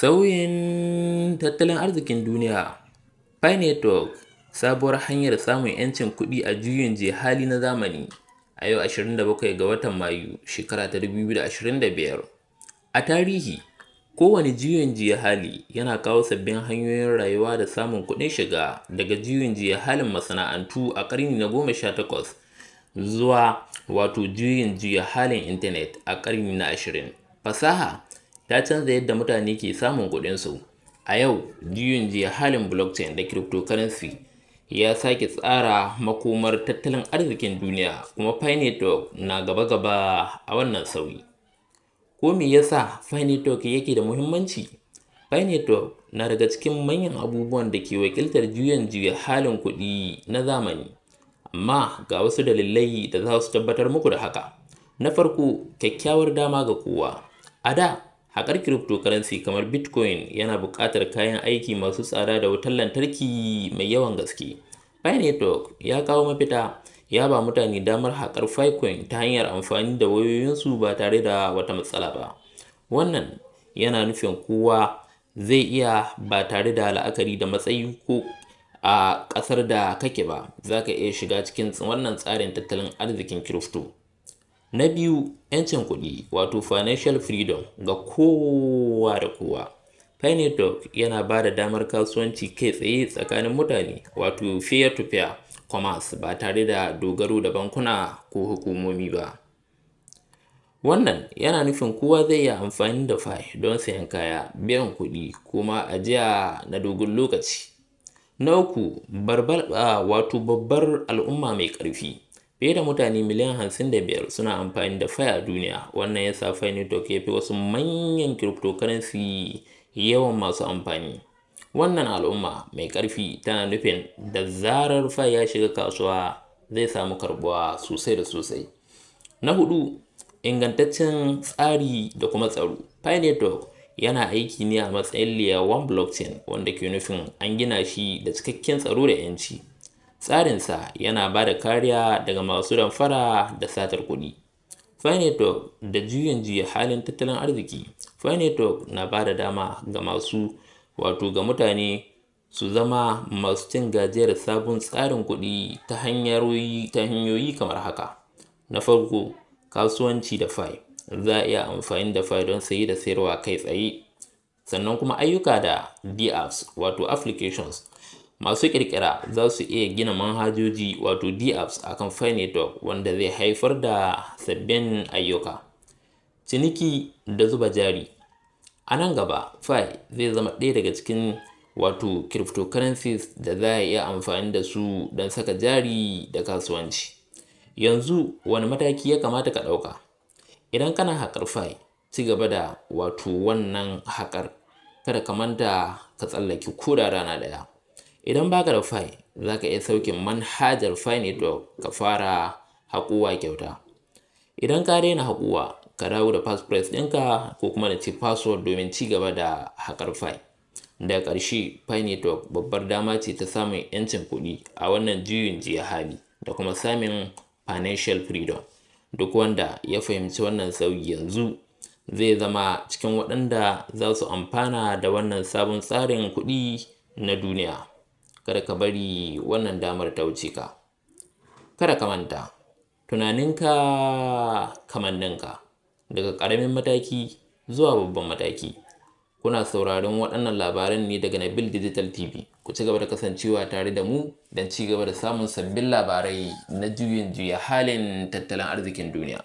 Sauyin tattalin arzikin duniya. Pi Network, sabuwar hanyar samun yancin kuɗi a juyin hali na zamani. A yau 27 ga watan Mayu, shekara ta 2025. A tarihi, kowane juyin hali yana kawo sabbin hanyoyin rayuwa da samun kuɗin shiga, daga juyin halin masana'antu a ƙarni na 18 zuwa juyin halin intanet a ƙarni na 20. Fasaha ta canza yadda mutane ke samun kuɗinsu. A yau, juyin halin blockchain da cryptocurrency ya sake tsara makomar tattalin arzikin duniya, kuma Pi Network na gaba-gaba a wannan sauyi. Ko me yasa Pi Network yake da muhimmanci? Pi Network na daga cikin manyan abubuwan da ke wakiltar juyin halin kuɗi na zamani. Amma ga wasu dalilai da za su tabbatar muku da haka. Na farko, kyakkyawar dama ga kowa. A da, haƙar cryptocurrency kamar Bitcoin yana buƙatar kayan aiki masu tsada da wutar lantarki mai yawan gaske. Pi Network ya kawo mafita, ya ba mutane damar haƙar Bitcoin ta hanyar amfani da wayoyinsu ba tare da wata matsala ba. Wannan yana nufin kowa zai iya, ba tare da la'akari da matsayi ko a ƙasar da kake ba, za ka iya shiga cikin wannan tsarin tattalin arzikin crypto. Na biyu, 'yancin kuɗi, financial freedom ga kowa da kowa. Pi Network yana ba da damar kasuwanci kai tsaye tsakanin mutane, peer-to-peer commerce, ba tare da dogaro da bankuna ko hukumomi ba. Wannan yana nufin kowa zai iya amfani da Pi don sayan kaya, biyan kuɗi, kuma ajiya na dogon lokaci. Na uku, babbar al'umma mai ƙarfi. Fiye da mutane miliyan 55 suna amfani da Pi a duniya. Wannan ya sa Pi Network ya fi wasu manyan cryptocurrency yawan masu amfani. Wannan al'umma mai ƙarfi tana nufin da zarar Pi ya shiga kasuwa, zai samu karɓuwa sosai da sosai. Na hudu, ingantaccen tsari da kuma tsaro. Pi Network yana aiki ne a matsayin layer 1 blockchain, wanda ke nufin an gina shi da cikakken tsaro da 'yanci. Tsarinsa yana ba da kariya daga masu damfara da satar kuɗi. Pi Network da juyin halin tattalin arziki. Pi Network na ba da dama ga ga mutane su zama masu cin gajiyar sabon tsarin kuɗi ta hanyoyi kamar haka. Na farko, kasuwanci da Pi. Za a iya amfani da Pi don saye da sayarwa kai tsaye. Sannan kuma ayyuka da dApps, applications. Masu ƙirƙira za su iya gina manhajoji dApps akan Pi Network, wanda zai haifar da sabbin ayyuka. Ciniki da zuba jari. A nan gaba, Pi zai zama ɗaya daga cikin cryptocurrencies da za a iya amfani da su don saka jari da kasuwanci. Yanzu wani mataki ya kamata ka ɗauka? Idan kana haƙar Pi, ci gaba da wannan haƙar. Kada ka manta ka tsallake ko da rana ɗaya. Idan baka da Pi, za ka iya sauke manhajar Pi Network ka fara haƙuwa kyauta. Idan ka daina haƙuwa, ka dawo da passphrase ɗinka ko kuma password domin ci gaba da haƙar Pi. Daga ƙarshe, Pi Network babbar dama ce ta samun 'yancin kuɗi a wannan juyin hali da kuma samun financial freedom. Duk wanda ya fahimci wannan sauyi yanzu, zai zama cikin waɗanda za su amfana da wannan sabon tsarin kuɗi na duniya. Kada ka bari wannan damar ta wuce ka. Kada ka manta, tunaninka kamanninka, daga ƙaramin mataki zuwa babban mataki. Kuna sauraron waɗannan labaran ne daga Nabil Digital TV. Ku ci gaba da kasancewa tare da mu don ci gaba da samun sabbin labarai na juyin halin tattalin arzikin duniya.